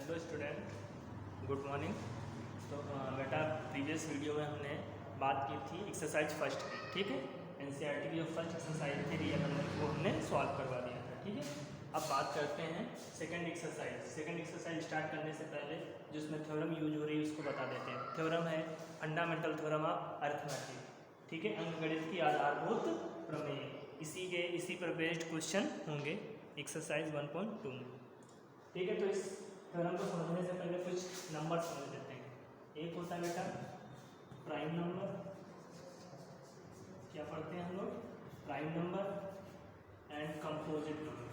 Hello student, good morning. तो बेटा previous video में हमने बात की थी एक्सरसाइज फर्स्ट की, ठीक है। एनसीईआरटी की जो फर्स्ट एक्सरसाइज थी रियल नंबर वो हमने सॉल्व करवा दिया था, ठीक है। अब बात करते हैं second exercise. Second exercise start करने से पहले जो इसमें थ्योरम यूज हो रही है उसको बता देते हैं। थ्योरम है फंडामेंटल थ्योरम ऑफ अरिथमेटिक, ठीक है, अंकगणित की आधारभूत प्रमेय। इसी पर बेस्ड क्वेश्चन होंगे एक्सरसाइज 1.2 में, ठीक है। तो इस थ्योरम को समझने से पहले कुछ नंबर समझ लेते हैं। एक होता है बेटा प्राइम नंबर, क्या पढ़ते हैं हम लोग, prime number and composite number.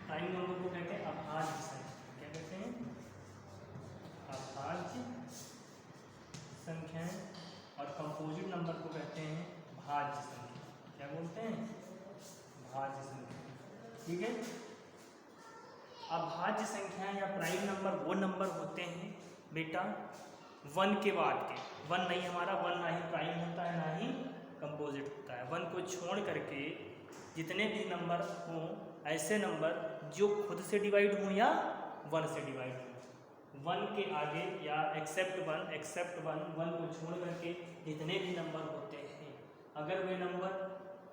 Prime number को कहते हैं अभाज्य संख्या, क्या कहते हैं, अभाज्य संख्याएं। और कंपोजिट नंबर को कहते हैं भाज्य संख्या, क्या बोलते हैं, भाज्य संख्या, ठीक है। अभाज्य संख्याएं या प्राइम नंबर वो नंबर होते हैं बेटा वन के बाद के। वन नहीं, हमारा वन ना ही प्राइम होता है ना ही कंपोजिट होता है। वन को छोड़ करके जितने भी नंबर हों, ऐसे नंबर जो खुद से डिवाइड हों या वन से डिवाइड हों। वन के आगे या एक्सेप्ट वन, वन को छोड़ करके जितने भी नंबर होते हैं, अगर वे नंबर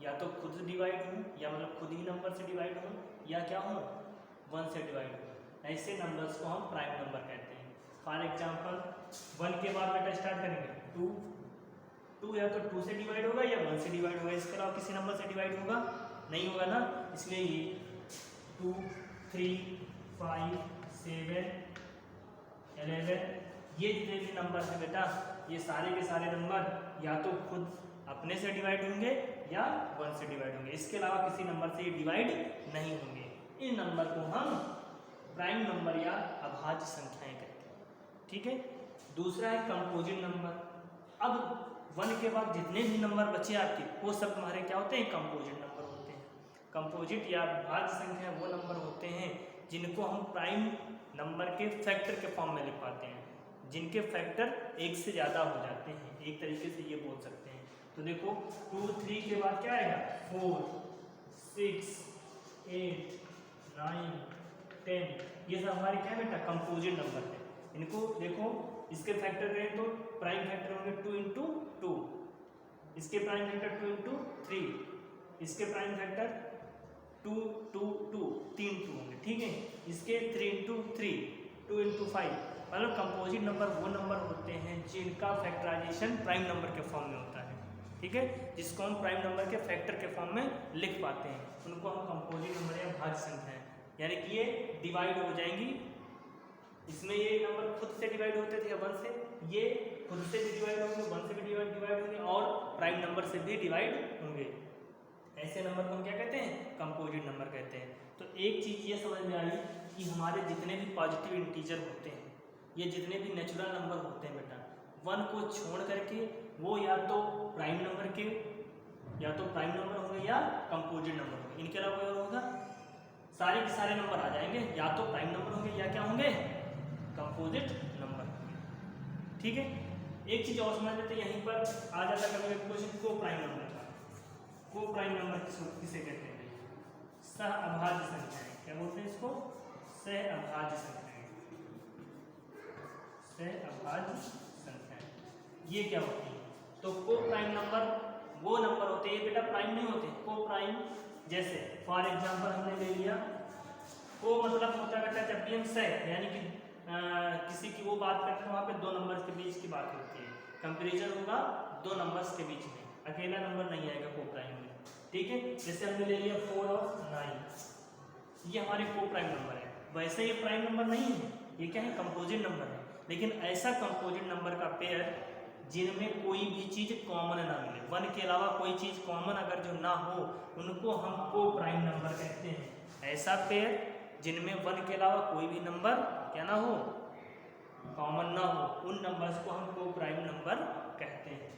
या तो खुद डिवाइड हों या मतलब खुद ही नंबर से डिवाइड हों या क्या हों, वन से डिवाइड हो, ऐसे नंबर्स को हम प्राइम नंबर कहते हैं। फॉर एग्जांपल वन के बाद बेटा स्टार्ट करेंगे टू। टू या तो टू से डिवाइड होगा या वन से डिवाइड होगा, इसके अलावा किसी नंबर से डिवाइड होगा नहीं होगा ना, इसलिए ये 2, 3, 5, 7, 11 ये जितने भी नंबर हैं बेटा, ये सारे के सारे नंबर या तो खुद अपने से डिवाइड होंगे या वन से डिवाइड होंगे, इसके अलावा किसी नंबर से ये डिवाइड नहीं होंगे। इन नंबर को हम प्राइम नंबर या अभाज्य संख्याएं कहते हैं, ठीक है। दूसरा है कंपोजिट नंबर। अब वन के बाद जितने भी नंबर बचे आपके वो सब तुम्हारे क्या होते हैं, कंपोजिट नंबर होते हैं। कंपोजिट या अभाज्य संख्या वो नंबर होते हैं जिनको हम प्राइम नंबर के फैक्टर के फॉर्म में लिख पाते हैं, जिनके फैक्टर एक से ज़्यादा हो जाते हैं, एक तरीके से ये बोल सकते हैं। तो देखो 2, 3 के बाद क्या आएगा, 4, 6, 8, 9, 10, ये सब हमारे क्या बेटा कंपोजिट नंबर है। इनको देखो, इसके फैक्टर करें तो प्राइम फैक्टर होंगे 2 इंटू 2, इसके प्राइम फैक्टर 2 इंटू 3, इसके प्राइम फैक्टर 2, 2, 2, 3 2 होंगे, ठीक है। इसके 3 इंटू 3, 2 इंटू 5, मतलब कंपोजिट नंबर वो नंबर होते हैं जिनका फैक्टराइजेशन प्राइम नंबर के फॉर्म में होता है, ठीक है, जिसको हम प्राइम नंबर के फैक्टर के फॉर्म में लिख पाते हैं, उनको हम कंपोजिट नंबर या भाज्य संख्याएं, यानी कि ये डिवाइड हो जाएंगी। इसमें ये नंबर खुद से डिवाइड होते थे या वन से, ये खुद से भी डिवाइड होंगे, वन से भी डिवाइड होंगे और प्राइम नंबर से भी डिवाइड होंगे। ऐसे नंबर को हम क्या कहते हैं, कंपोजिट नंबर कहते हैं। तो एक चीज़ ये समझ में आई कि हमारे जितने भी पॉजिटिव इंटीजर होते हैं, ये जितने भी नेचुरल नंबर होते हैं बेटा, वन को छोड़ करके वो या तो प्राइम नंबर के या तो प्राइम नंबर होंगे या कंपोजिट नंबर होंगे, इनके अलावा कोई और होगा, सारे के सारे नंबर आ जाएंगे, या तो प्राइम नंबर होंगे या क्या होंगे, कंपोजिट नंबर होंगे, ठीक है। एक चीज़ और समझ लेते हैं, यहीं पर आ जाता है कभी क्वेश्चन को प्राइम नंबर का। को प्राइम नंबर किसे कहते हैं, सह अभाज्य संख्याएं, क्या बोलते हैं इसको, सह अभाज्य संख्याएं, सह अभाज्य संख्याएं, ये क्या होती है। तो को प्राइम नंबर वो नंबर होते हैं बेटा, प्राइम नहीं होते, को प्राइम। जैसे फॉर एग्जांपल हमने ले लिया, को मतलब होता है बेटा जब भी हम सह यानी कि किसी की वो बात करते हैं वहाँ पे दो नंबर्स के बीच की बात होती है, कंपेरिजन होगा दो नंबर्स के बीच में, अकेला नंबर नहीं आएगा को प्राइम में, ठीक है। जैसे हमने ले लिया 4 और 9, ये हमारे को प्राइम नंबर है। वैसे ये प्राइम नंबर नहीं है, ये क्या है, कंपोजिट नंबर है, लेकिन ऐसा कंपोजिट नंबर का पेयर जिनमें कोई भी चीज़ कॉमन ना मिले, वन के अलावा कोई चीज़ कॉमन अगर जो ना हो, उनको हम को प्राइम नंबर कहते हैं। ऐसा पेयर जिनमें वन के अलावा कोई भी नंबर क्या ना हो, कॉमन ना हो, उन नंबर्स को हम को प्राइम नंबर कहते हैं।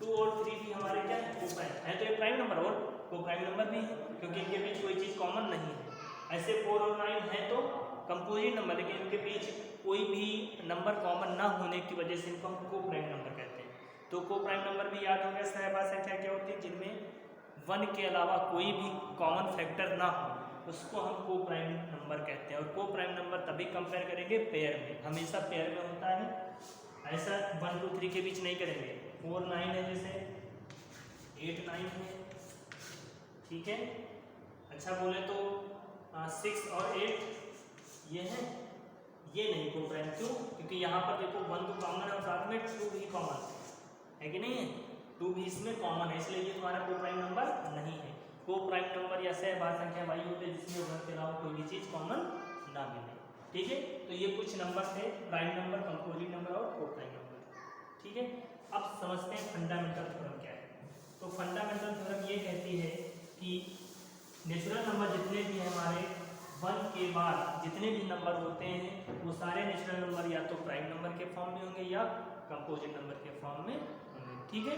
2 और 3 भी हमारे क्या है, को प्राइम है, तो ये प्राइम नंबर और को प्राइम नंबर भी है क्योंकि इनके बीच कोई चीज़ कॉमन नहीं है। ऐसे 4 और 9 है तो कंपोजिट नंबर, लेकिन इनके बीच कोई भी नंबर कॉमन ना होने की वजह से इनको हम को प्राइम नंबर कहते हैं। तो को प्राइम नंबर भी याद हो गया, सह अभाज्य संख्या क्या होती है, जिनमें 1 के अलावा कोई भी कॉमन फैक्टर ना हो उसको हम को प्राइम नंबर कहते हैं। और को प्राइम नंबर तभी कंपेयर करेंगे पेयर में, हमेशा पेयर में होता है। ऐसा 1 2 3 के बीच नहीं करेंगे। 4 9 है, जैसे 8 9 है, ठीक है। अच्छा बोले तो 6 और 8 ये है, ये नहीं को प्राइम। क्यों? क्योंकि यहाँ पर देखो 1 तो कॉमन है और साथ में 2 भी कॉमन है कि नहीं है, 2 भी इसमें कॉमन है, इसलिए ये तुम्हारा को प्राइम नंबर नहीं है। को प्राइम नंबर या सह बार संख्या वाई होते हैं जिसमें 1 के अलावा कोई भी चीज़ कॉमन ना मिले, ठीक है। तो ये कुछ नंबर थे, प्राइम नंबर, कंपोजिट नंबर और को प्राइम नंबर, ठीक है। अब समझते हैं फंडामेंटल थ्योरम क्या है। तो फंडामेंटल थ्योरम ये कहती है कि नेचुरल नंबर जितने भी हमारे 1 के बाद जितने भी नंबर होते हैं वो सारे नेचुरल नंबर या तो प्राइम नंबर के फॉर्म में होंगे या कंपोजिट नंबर के फॉर्म में होंगे, ठीक है।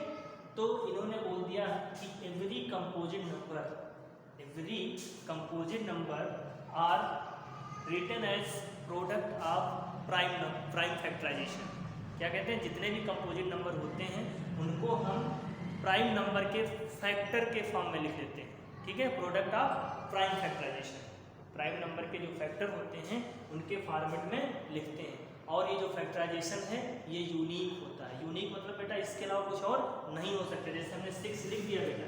तो इन्होंने बोल दिया कि every composite number are written as product of prime factorization. क्या कहते हैं? जितने भी कंपोजिट नंबर होते हैं उनको हम प्राइम नंबर के फैक्टर के फॉर्म में लिख देते हैं, ठीक है, product of prime factorization. Prime number के जो फैक्टर होते हैं उनके फॉर्मेट में लिखते हैं। और ये जो फैक्टराइजेशन है ये यूनिक होता है। यूनिक मतलब बेटा इसके अलावा कुछ और नहीं हो सकता। जैसे हमने 6 लिख दिया बेटा,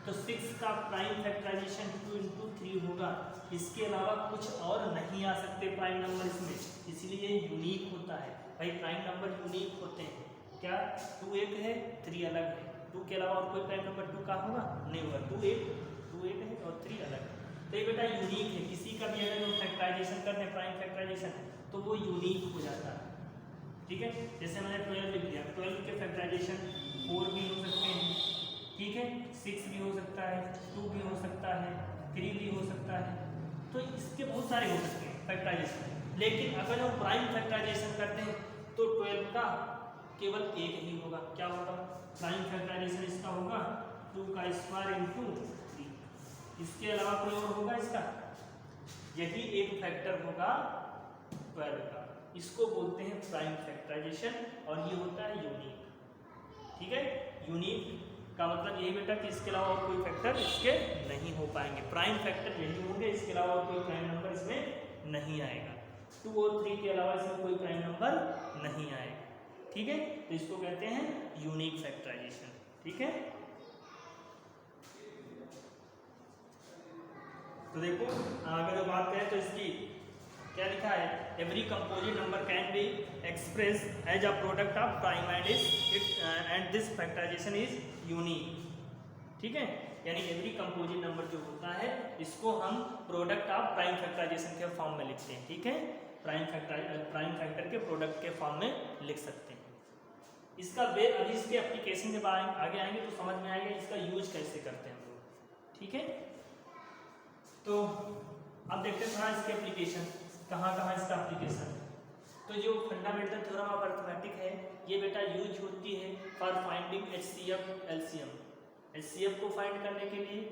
तो 6 का प्राइम फैक्टराइजेशन 2 × 3 होगा, इसके अलावा कुछ और नहीं आ सकते प्राइम नंबर इसमें, इसलिए यूनिक होता है। भाई प्राइम नंबर यूनिक होते हैं। क्या 2 एक है, 3 अलग है, 2 के अलावा और कोई प्राइम नंबर 2 का होगा नहीं होगा, 2 एक है और 3 अलग है। तो ये बेटा यूनिक है। किसी का भी अगर हम फैक्टराइजेशन करते हैं प्राइम फैक्टराइजेशन तो वो यूनिक हो जाता है, ठीक है। जैसे मैंने 12 लिख दिया, 12 के फैक्टराइजेशन 4 भी हो सकते हैं, ठीक है, 6 भी हो सकता है, 2 भी हो सकता है, 3 भी हो सकता है, तो इसके बहुत सारे हो सकते हैं फैक्टराइजेशन। लेकिन अगर हम प्राइम फैक्टराइजेशन करते हैं तो 12 का केवल एक ही होगा। क्या होगा? प्राइम फैक्टराइजेशन इसका होगा 2 का स्क्वायर × 3, इसके अलावा कोई और होगा इसका? यही एक फैक्टर होगा 12 का, इसको बोलते हैं प्राइम फैक्टराइजेशन और ये होता है यूनिक, ठीक है। यूनिक का मतलब यही बेटा कि इसके अलावा और कोई फैक्टर इसके नहीं हो पाएंगे। प्राइम फैक्टर यही होंगे, इसके अलावा और कोई प्राइम नंबर इसमें नहीं आएगा। 2 और 3 के अलावा इसमें कोई प्राइम नंबर नहीं आएगा, ठीक है। तो इसको कहते हैं यूनिक फैक्टराइजेशन, ठीक है। तो देखो अगर जो बात करें तो इसकी क्या लिखा है, every composite number can be express as a product of prime and this factorization is unique, ठीक है। यानी एवरी कंपोजिट नंबर जो होता है इसको हम प्रोडक्ट ऑफ प्राइम फैक्टराइजेशन के फॉर्म में लिखते हैं, ठीक है। प्राइम फैक्टर के प्रोडक्ट के फॉर्म में लिख सकते हैं। इसका अभी इसके एप्लीकेशन जब आगे आएंगे तो समझ में आएगा इसका यूज कैसे करते हैं हम लोग, ठीक है। तो अब देखते हैं थोड़ा इसके एप्लीकेशन, कहाँ इसका एप्लीकेशन है। तो जो फंडामेंटल थ्योरम ऑफ अरिथमेटिक है ये बेटा यूज होती है for finding HCF LCM। HCF को फाइंड करने के लिए,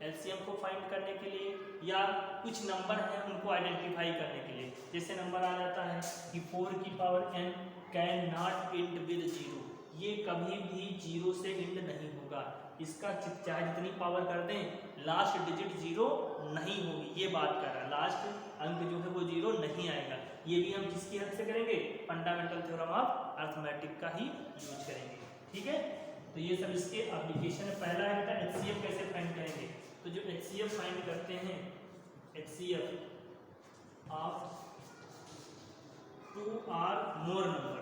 LCM को फाइंड करने के लिए, या कुछ नंबर हैं उनको आइडेंटिफाई करने के लिए। जैसे नंबर आ जाता है कि 4 की power n can not end with 0, ये कभी भी 0 से इंड नहीं होगा। इसका चाहे जितनी पावर कर दें लास्ट डिजिट 0 नहीं होगी, ये बात कर रहा है। लास्ट अंक जो है वो 0 नहीं आएगा। ये भी हम किसकी हेल्प से करेंगे? फंडामेंटल थ्योरम ऑफ अरिथमेटिक का ही यूज करेंगे, ठीक है। तो ये सब इसके एप्लीकेशन में पहला है बेटा HCF कैसे फाइंड करेंगे। तो जो HCF फाइंड करते हैं, HCF of 2 or more number,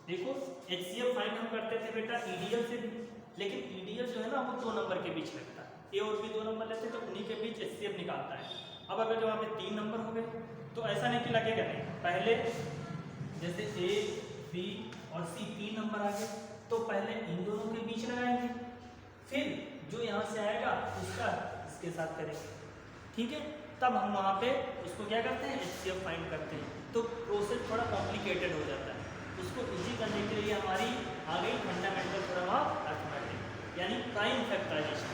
देखो HCF फाइंड हम करते थे बेटा EDF से भी, लेकिन EDF जो है ना वो 2 नंबर के बीच लगता है। A और B 2 नंबर लेते हैं तो उन्हीं के बीच HCF निकालता है। अब अगर जो वहाँ पे 3 नंबर हो गए तो ऐसा नहीं कि लगेगा नहीं, पहले जैसे A, B और C 3 नंबर आ गए तो पहले इन दोनों के बीच लगाएंगे, फिर जो यहाँ से आएगा उसका इसके साथ करेंगे, ठीक है। तब हम वहाँ पे उसको क्या करते हैं, HCF फाइंड करते हैं। तो प्रोसेस थोड़ा कॉम्प्लिकेटेड हो जाता है। उसको इजी करने के लिए हमारी आ गई फंडामेंटल थ्योरम ऑफ अरिथमेटिक यानी प्राइम फैक्टराइजेशन।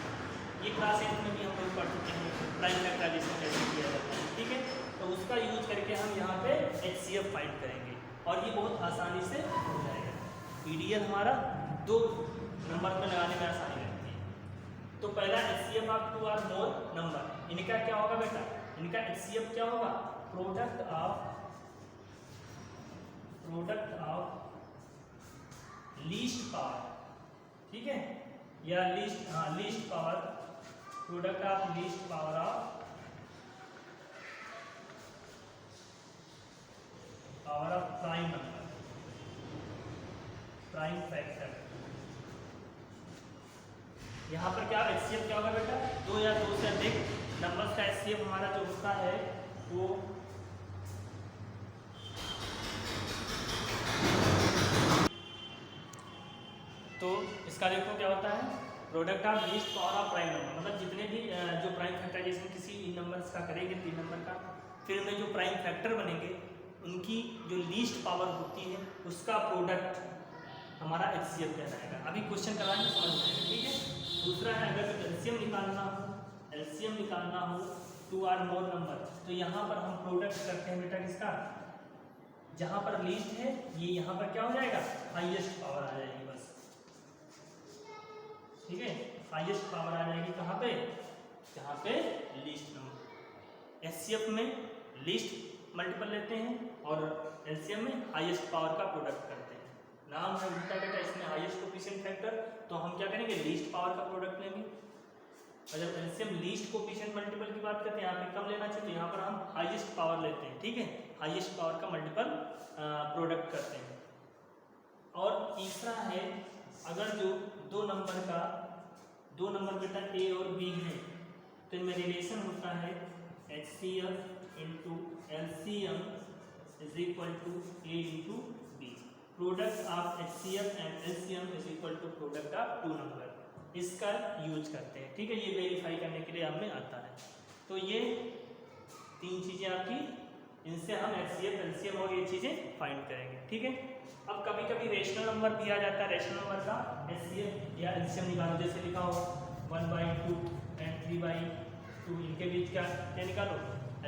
ये क्लास 8 में भी हम लोग पढ़ चुके हैं प्राइम फैक्टराइजेशन कैसे किया जाता है, ठीक है। तो उसका यूज करके हम यहाँ पे HCF फाइंड करेंगे और ये बहुत आसानी से हो जाएगा। EDF हमारा 2 नंबर में लगाने में आसानी रहती है। तो पहला HCF of two or more number, इनका क्या होगा बेटा, इनका HCF क्या होगा, प्रोडक्ट ऑफ लीस्ट पावर, ठीक है, या least power, product of least power of prime number, prime factor. यहाँ पर क्या HCF क्या होगा बेटा, दो या दो से अधिक नंबर्स का HCF हमारा जो होता है वो तो इसका देखो क्या होता है, product of least power of prime number, मतलब जितने भी जो प्राइम फैक्टराइजेशन किसी नंबर्स का करेंगे 3 नंबर का, फिर में जो प्राइम फैक्टर बनेंगे उनकी जो लीस्ट पावर होती है उसका प्रोडक्ट हमारा HCF कहलाएगा। अभी क्वेश्चन कराएंगे समझ में आएगा, ठीक है। दूसरा है अगर जो LCM निकालना हो टू आर मोर नंबर, तो यहाँ पर हम प्रोडक्ट करते हैं बेटा किसका, जहाँ पर लीस्ट है ये यहाँ पर क्या हो जाएगा, हाईएस्ट पावर आ जाएगी बस, ठीक है, हाईएस्ट पावर आ जाएगी कहाँ पे, जहाँ पे लीस्ट नंबर। HCF में लीस्ट मल्टीपल लेते हैं और LCM में हाईएस्ट पावर का प्रोडक्ट करते हैं। नाम है उल्टा बेटा, इसमें हाईएस्ट कोफिशिएंट फैक्टर, तो हम क्या करेंगे, लीस्ट पावर का प्रोडक्ट लेंगे। और जब LCM लीस्ट कोफिशिएंट मल्टीपल की बात करते हैं, यहाँ पे कम लेना चाहिए, तो यहाँ पर हम हाईएस्ट पावर लेते हैं, ठीक है, हाईएस्ट पावर का मल्टीपल प्रोडक्ट करते हैं। और तीसरा है अगर जो दो नंबर बेटा A और B है, तो इनमें रिलेशन होता है HCF into LCM is equal to A into B, product of HCF and LCM is equal to product of two number, इसका यूज करते हैं, ठीक है, ये वेरीफाई करने के लिए हमें आता है। तो ये तीन चीज़ें आपकी, इनसे हम HCF LCM और ये चीज़ें फाइंड करेंगे, ठीक है। अब कभी कभी रेशनल नंबर दिया जाता है, रेशनल नंबर का HCF या LCM निकालो, जैसे लिखा हो 1/2 एंड 3/2, इनके बीच क्या निकालो,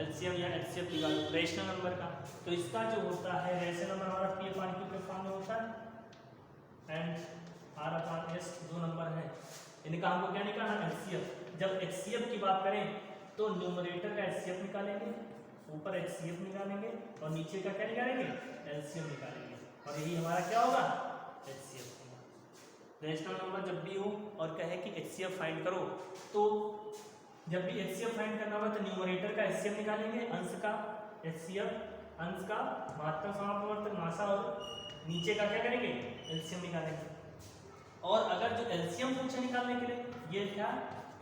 LCM या HCF निकालो रेशनल नंबर का। तो इसका जो होता है रेशनल नंबर हमारा P/Q के फॉर्म में होता है एंड R/S, दो नंबर है, इनका हमको क्या निकालना, HCF। जब HCF की बात करें तो न्यूमरेटर का HCF निकालेंगे, ऊपर HCF निकालेंगे और नीचे का क्या निकालेंगे, LCM निकालेंगे, और यही हमारा क्या होगा, HCF होगा। रेशनल नंबर जब भी हो और कहे कि HCF फाइंड करो, तो जब भी HCF फाइंड करना होगा तो न्यूमरेटर का HCF निकालेंगे, अंश का HCF, अंश का मात्रा समापवर्तक मासा, और नीचे का क्या करेंगे, LCM निकालेंगे। और अगर जो LCM पूछे निकालने के लिए, ये क्या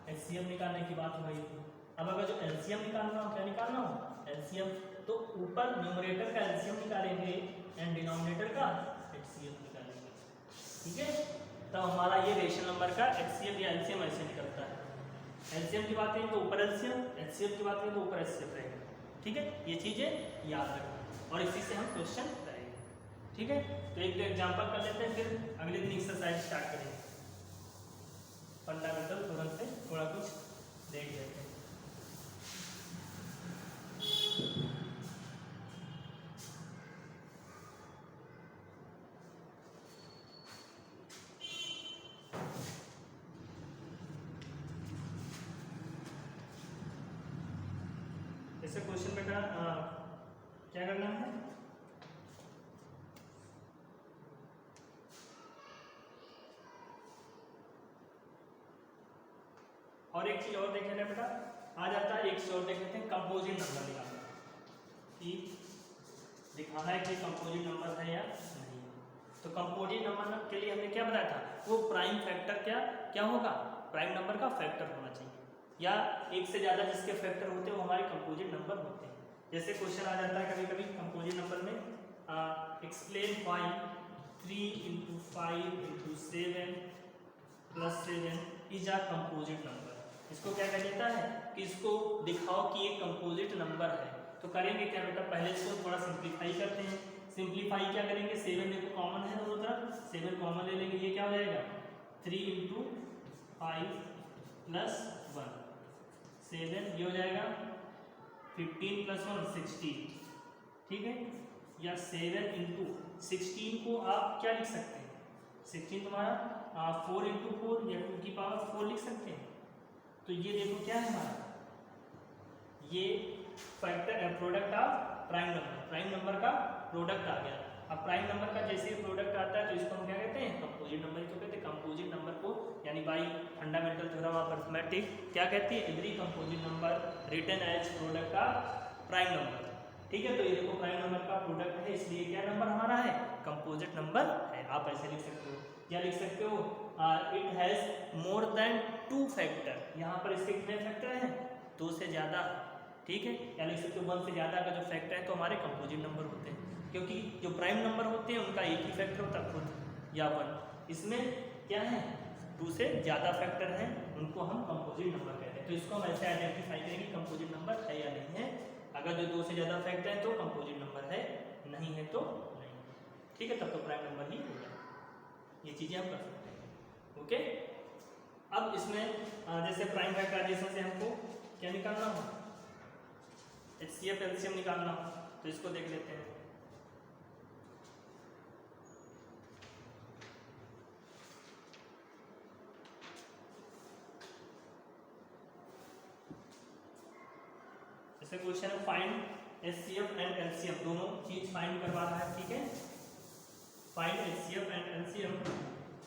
HCF निकालने की बात हो रही थी, अब अगर जो LCM निकालना हो, क्या निकालना हो, LCM, तो ऊपर न्यूमरेटर का LCM निकालेंगे एंड डिनोमिनेटर का HCF निकालेंगे, ठीक है। तो हमारा ये रेशनल नंबर का HCF या LCM ऐसे निकलता है। LCM की बात करें तो ऊपर LCM, HCF की बात करें तो ऊपर HCF रहेगा, ठीक है, ये चीज़ें याद रखना और इसी से हम क्वेश्चन करेंगे, ठीक है। तो एक एग्जांपल कर लेते हैं, फिर अगले दिन एक्सरसाइज स्टार्ट करेंगे, फंडामेंटल थ्योरम से थोड़ा कुछ देख लेते हैं। जैसे क्वेश्चन बेटा क्या करना है, और एक चीज और देख लेना बेटा, आ जाता है एक चीज और देख लेते हैं, कंपोजिट नंबर निकालना, कि दिखाना है कि कंपोजिट नंबर है या नहीं। तो कंपोजिट नंबर के लिए हमने क्या बताया था, वो प्राइम फैक्टर क्या होगा, प्राइम नंबर का फैक्टर होना चाहिए, या एक से ज़्यादा जिसके फैक्टर होते हैं वो हमारे कंपोजिट नंबर होते हैं। जैसे क्वेश्चन आ जाता है कभी कभी कंपोजिट नंबर में, explain why 3 × 5 × 7 + 7 is a composite number. इसको क्या कह देता है कि इसको दिखाओ कि ये कंपोजिट नंबर है। तो करेंगे क्या बेटा, पहले इसको थोड़ा सिंप्लीफाई करते हैं। सिंप्लीफाई क्या करेंगे, 7 देखो कॉमन है दोनों तरफ, 7 कॉमन ले लेंगे, ये क्या हो जाएगा 3 × 5 + 1 7, ये हो जाएगा 15 + 1 16, ठीक है। या 7 × 16 को आप क्या लिख सकते हैं, 16 तुम्हारा 4 इंटू 4 या 2 की पावर 4 लिख सकते हैं। तो ये देखो क्या है हमारा, ये factor product of prime number का प्रोडक्ट आ गया। अब प्राइम नंबर का जैसे ही प्रोडक्ट आता है तो इसको हम क्या कहते हैं, कंपोजिट नंबर को कहते हैं। कंपोजिट नंबर को यानी by fundamental theorem of arithmetic क्या कहती है, every composite number written as product of prime number. ठीक है, तो ये देखो प्राइम नंबर का प्रोडक्ट है, इसलिए क्या नंबर हमारा है, कंपोजिट नंबर है। आप ऐसे लिख सकते हो, क्या लिख सकते हो, it has more than 2 factor. यहाँ पर इसके कितने फैक्टर हैं, 2 से ज़्यादा। ठीक है, या लिख सकते हो 1 से ज़्यादा का जो फैक्टर है तो हमारे कंपोजिट नंबर होते हैं, क्योंकि जो प्राइम नंबर होते हैं उनका एक ही फैक्टर होता है, खुद या 1। इसमें क्या है, 2 से ज़्यादा फैक्टर हैं, उनको हम कंपोजिट नंबर कहते हैं। तो इसको हम ऐसे आइडेंटिफाई करेंगे कंपोजिट नंबर है या नहीं है। अगर जो 2 से ज़्यादा फैक्टर है तो कंपोजिट नंबर है, नहीं है तो नहीं। ठीक है, तब तो प्राइम नंबर ही होगा। ये चीज़ें हम कर सकते हैं। ओके, अब इसमें जैसे प्राइम फैक्टराइजेशन से हमको क्या निकालना हो, HCF LCM निकालना हो, तो इसको देख लेते हैं। जैसे क्वेश्चन है फाइंड HCF एंड LCM, दोनों चीज फाइंड करवा रहा है। ठीक है, find HCF and LCM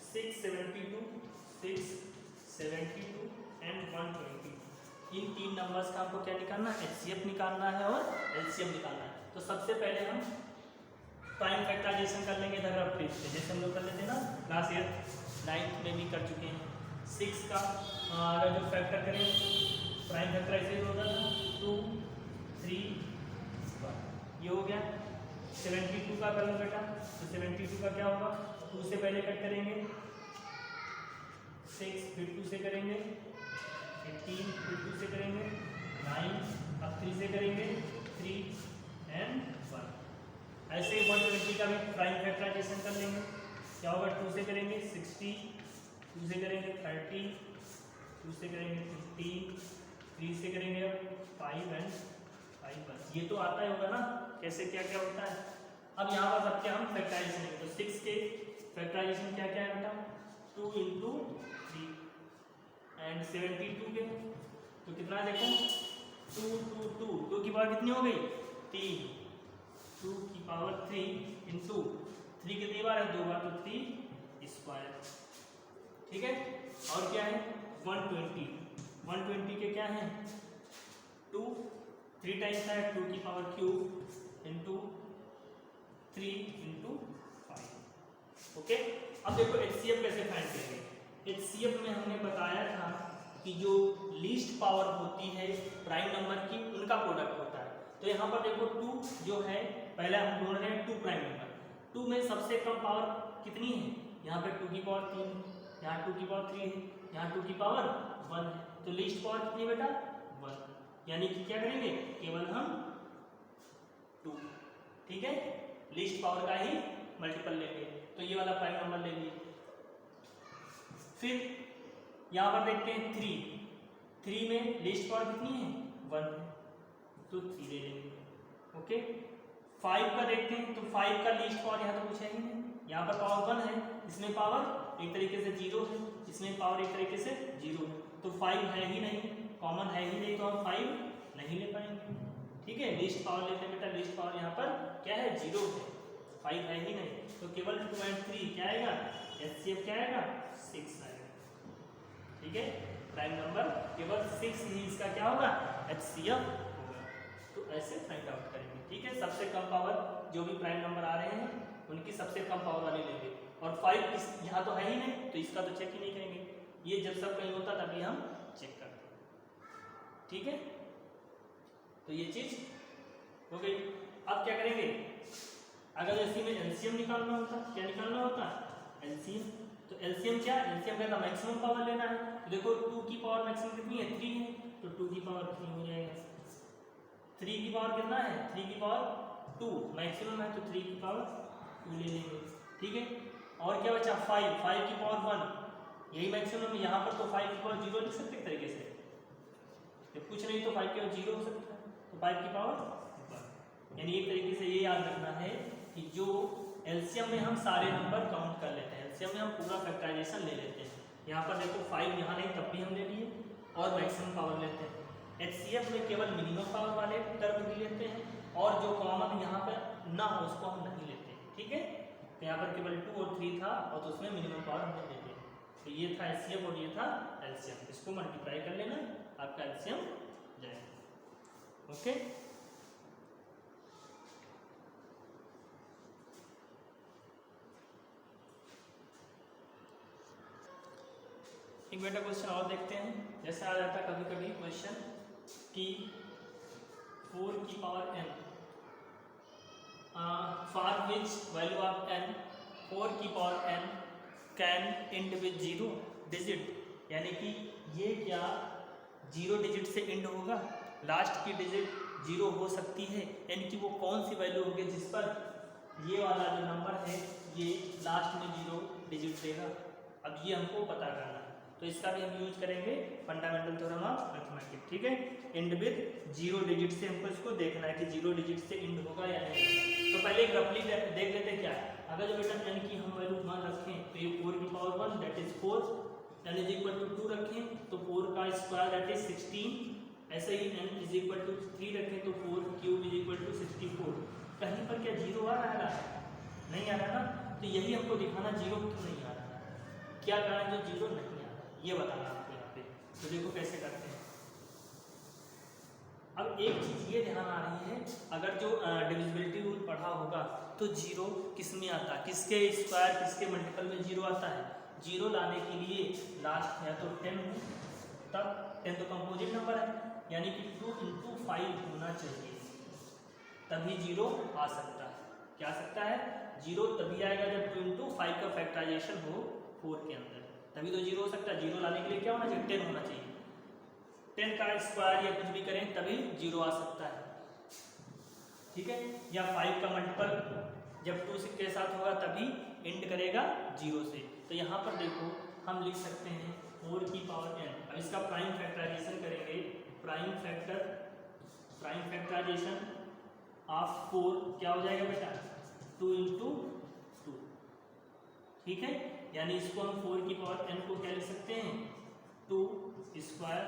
672, 672 and 120। In 3 numbers का हमको क्या निकालना है, HCF निकालना है और LCM निकालना है। तो सबसे पहले हम प्राइम फैक्टराइजेशन कर लेंगे इधर रफ पेज पे, जैसे हम लोग कर लेते हैं ना क्लास 8 9th में भी कर चुके हैं। 6 का अगर जो फैक्टर करें प्राइम फैक्टराइजेशन होगा था 2 3 1, ये हो गया। 72 का कर लो बेटा, तो 72 का क्या होगा, 2 से पहले कट करेंगे, 6 फिर 2 से करेंगे, 18 फिर 2 से करेंगे, 9 अब 3 से करेंगे, 3 एंड 1। ऐसे ही 120 का भी प्राइम फैक्टराइजेशन कर लेंगे। क्या होगा, 2 से करेंगे 60, 2 से करेंगे 30, 2 से करेंगे 15, 3 से करेंगे 5 एंड 5 बस। ये तो आता ही होगा ना कैसे क्या क्या होता है। अब यहाँ पर सबके हम फैक्टराइजेशन करेंगे, तो 6 के फैक्टराइजेशन क्या क्या है बेटा, 2 इंटू 3 एंड 72 के तो कितना देखो 2 2 2 2 की पावर कितनी हो गई 3, 2 की पावर 3 इंटू 3 कितनी बार है 2 बार, तो 3 स्क्वायर। ठीक है, और क्या है 120, 120 के क्या है 2, 3 टाइम्स है 2 की power cube into 3 into 5। Okay, अब देखो HCF कैसे फाइंड करेंगे। HCF में हमने बताया था कि जो लीस्ट पावर होती है प्राइम नंबर की उनका प्रोडक्ट होता है। तो यहाँ पर देखो 2 जो है, पहले हम ढूंढ रहे हैं 2 प्राइम नंबर, 2 में सबसे कम पावर कितनी है, यहाँ पे 2 की पावर 3, यहाँ 2 की पावर 3 है, यहाँ 2 की पावर 1 है, तो लीस्ट पावर कितनी बेटा 1, यानी कि क्या करेंगे केवल हम 2। ठीक है, लीस्ट पावर का ही मल्टीपल लेंगे, तो ये वाला प्राइम नंबर ले लिए। फिर यहाँ पर देखते हैं 3 में लीस्ट पावर कितनी है 1 है, तो 3 ले लेंगे। ओके, 5 का देखते हैं, तो 5 का लीस्ट पावर यहाँ तो कुछ है ही नहीं, यहाँ पर पावर 1 है, इसमें पावर एक तरीके से 0 है, इसमें पावर एक तरीके से 0 है, तो 5 है ही नहीं, कॉमन है ही नहीं, तो हम 5 नहीं ले पाएंगे। ठीक है, लीस्ट पावर लेते हैं बेटा, लीस्ट पावर यहाँ पर क्या है 0 है, 5 है ही नहीं, तो केवल 2 एंड 3 क्या आएगा, HCF क्या आएगा 6 आएगा। ठीक है, प्राइम नंबर केवल 6 ही इसका क्या होगा HCF होगा। तो ऐसे फाइंड आउट करेंगे। ठीक है, सबसे कम पावर जो भी प्राइम नंबर आ रहे हैं उनकी सबसे कम पावर वाले लेंगे, और 5 इस यहाँ तो है ही नहीं, तो इसका तो चेक ही नहीं करेंगे, ये जब सब कहीं होता तभी हम चेक करते हैं। ठीक है, तो ये चीज हो गई। अब क्या करेंगे, अगर इसी में LCM निकालना होता, क्या निकालना होता LCM, तो LCM क्या, LCM का मैक्सिमम पावर लेना है। तो देखो 2 की पावर मैक्सिमम कितनी है 3 है, तो 2 की पावर 3 हो जाएगा। 3 की पावर कितना है 3 की पावर 2 मैक्सिमम है, तो 3 की पावर 2 ले लेंगे। ठीक है, और क्या बचा 5 की पावर 1, यही मैक्सिमम है, यहाँ पर तो 5 की पावर 0 लिख सकते एक तरीके से, जब कुछ नहीं तो 5 की पावर 0 हो सकता है, तो 5 की पावर 1। यानी एक तरीके से ये याद रखना है कि जो LCM में हम सारे नंबर काउंट कर लेते हैं, एलसीएम में हम पूरा फैक्टराइजेशन ले लेते हैं। यहाँ पर देखो 5 यहाँ नहीं तब भी हम ले लिए और मैक्सिमम पावर लेते हैं। एचसीएफ में केवल मिनिमम पावर वाले टर्म भी लेते हैं और जो कॉमन यहाँ पर ना हो उसको हम नहीं लेते, ठीक है। तो यहाँ पर केवल 2 और 3 था और तो उसमें मिनिमम पावर हमने ले लिया। तो ये था एचसीएफ और ये था एलसीएम, इसको मल्टीप्लाई कर लेना, आपका एलसीएम जाएगा। ओके, एक बेटा क्वेश्चन और देखते हैं। जैसे आ जाता है कभी कभी क्वेश्चन कि 4 की power n for which value of n 4 की power n can and with 0 digit, यानी कि ये क्या 0 डिजिट से एंड होगा, लास्ट की डिजिट 0 हो सकती है, यानी कि वो कौन सी वैल्यू होगी जिस पर ये वाला जो नंबर है ये लास्ट में 0 डिजिट देगा। अब ये हमको पता करना है, तो इसका भी हम यूज करेंगे फंडामेंटल थ्योरम ऑफ अरिथमेटिक, ठीक है। एंड विद 0 डिजिट से हमको इसको देखना है कि 0 डिजिट से एंड होगा या नहीं। तो पहले एक रफली देख लेते क्या है। अगर जो बेटा n की हम वैल्यू 1 रखें तो ये 4 की power 1 that is 4, n is equal to 2 रखें तो 4 का स्क्वायर दैट इज 16, ऐसे ही n इज इक्वल टू 3 रखें तो 4 क्यूब इज इक्वल टू 64। कहीं पर क्या 0 आ रहा है? नहीं आ रहा ना, तो यही हमको दिखाना 0 क्यों नहीं आ रहा है, क्या कारण जो 0 नहीं आ रहा है ये बताना आपको यहाँ पे। तो देखो कैसे करते हैं। अब एक चीज ये ध्यान आ रही है, अगर जो डिविजिबिलिटी रूल पढ़ा होगा तो 0 किस में आता है, किसके स्क्वायर किसके मल्टीपल में 0 आता है। 0 लाने के लिए लास्ट या तो 10 हो, तब 10 तो कंपोजिट नंबर है, यानी कि 2 × 5 होना चाहिए तभी 0 आ सकता है। क्या आ सकता है? 0 तभी आएगा जब 2 × 5 का फैक्टराइजेशन हो 4 के अंदर, तभी तो 0 हो सकता है। 0 लाने के लिए क्या होना चाहिए? 10 होना चाहिए। 10 का स्क्वायर या कुछ भी करें तभी 0 आ सकता है, ठीक है। या 5 का मल्टीपल जब 2 के साथ होगा तभी एंड करेगा 0 से। तो यहाँ पर देखो हम लिख सकते हैं 4 की पावर n। अब इसका प्राइम फैक्टराइजेशन करेंगे, प्राइम फैक्टराइजेशन ऑफ 4 क्या हो जाएगा बेटा? 2 × 2, ठीक है। यानी इसको हम 4 की पावर n को क्या लिख सकते हैं? 2 स्क्वायर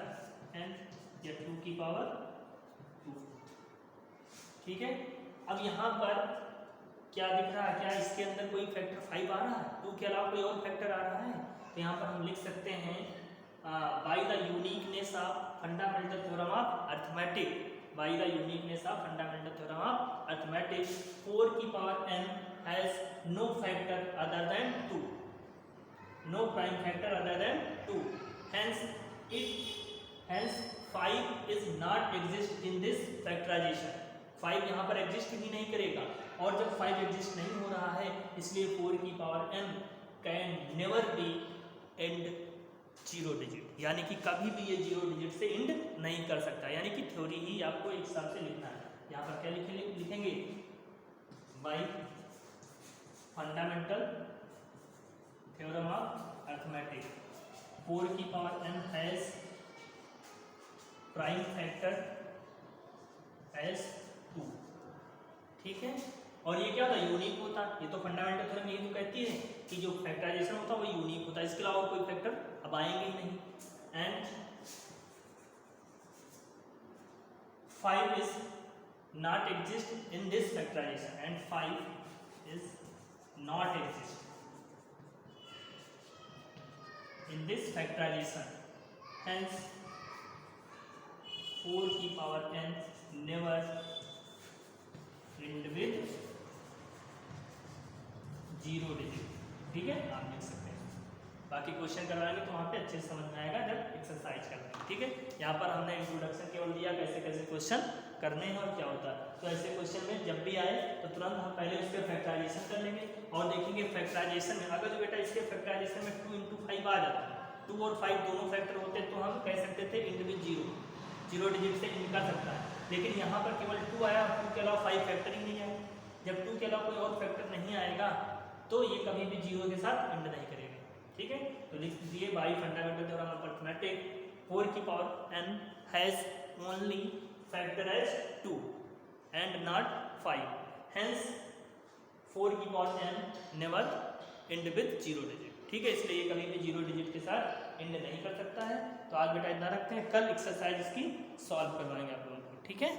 n या 2 की पावर 2, ठीक है। अब यहाँ पर क्या दिख रहा है? क्या इसके अंदर कोई फैक्टर 5 आ रहा है? 2 के अलावा कोई और फैक्टर आ रहा है? तो यहाँ पर हम लिख सकते हैं by the uniqueness of fundamental theorem of arithmetic, by the uniqueness of fundamental theorem of arithmetic 4 की power n has no factor other than 2, no prime factor other than 2, hence 5 is not exist in this factorization। 5 यहाँ पर exist ही नहीं करेगा, और जब 5 exist नहीं हो रहा है इसलिए 4 की power n can never be and 0 digit, यानी कि कभी भी ये 0 डिजिट से एंड नहीं कर सकता। यानी कि थ्योरी ही आपको एक हिसाब से लिखना है। यहाँ पर क्या लिखेंगे? By fundamental theorem of arithmetic 4 की power n has prime factor as 2, ठीक है। और ये क्या होता है? यूनिक होता। ये तो फंडामेंटल थ्योरम यही तो कहती है कि जो फैक्टराइजेशन होता है वो यूनिक होता है, इसके अलावा कोई फैक्टर अब आएंगे ही नहीं। And 5 is not exist in this factorization, and 5 is not exist in this factorization, hence 4 की power n never end with 0 digit, ठीक है। आप लिख सकते हैं। बाकी क्वेश्चन करवाएंगे तो वहाँ पे अच्छे से समझ में आएगा जब एक्सरसाइज करते हैं, ठीक है। यहाँ पर हमने इंट्रोडक्शन केवल दिया कैसे कैसे क्वेश्चन करने हैं और क्या होता है। तो ऐसे क्वेश्चन में जब भी आए तो तुरंत हम पहले उसके फैक्टराइजेशन कर लेंगे और देखेंगे फैक्टराइजेशन में अगर जो बेटा इसके फैक्टराइजेशन में 2 × 5 आ जाता है, 2 और 5 दोनों फैक्टर होते तो हम कह सकते थे एंड विद 0 डिजिट से एंड कर सकता है। लेकिन यहाँ पर केवल 2 आया, 2 के अलावा 5 फैक्टर ही नहीं आया। जब 2 के अलावा कोई और फैक्टर नहीं आएगा तो ये कभी भी 0 के साथ एंड नहीं करेगा, ठीक है। तो लिख दीजिए by fundamental theorem of arithmetic 4 की power n has only factor as 2 and not 5, hence 4 की power n never end with 0 digit, ठीक है। इसलिए ये कभी भी 0 डिजिट के साथ एंड नहीं कर सकता है। तो आज बेटा इतना रखते हैं, कल एक्सरसाइज इसकी सॉल्व करवाएंगे आप लोगों को, ठीक है।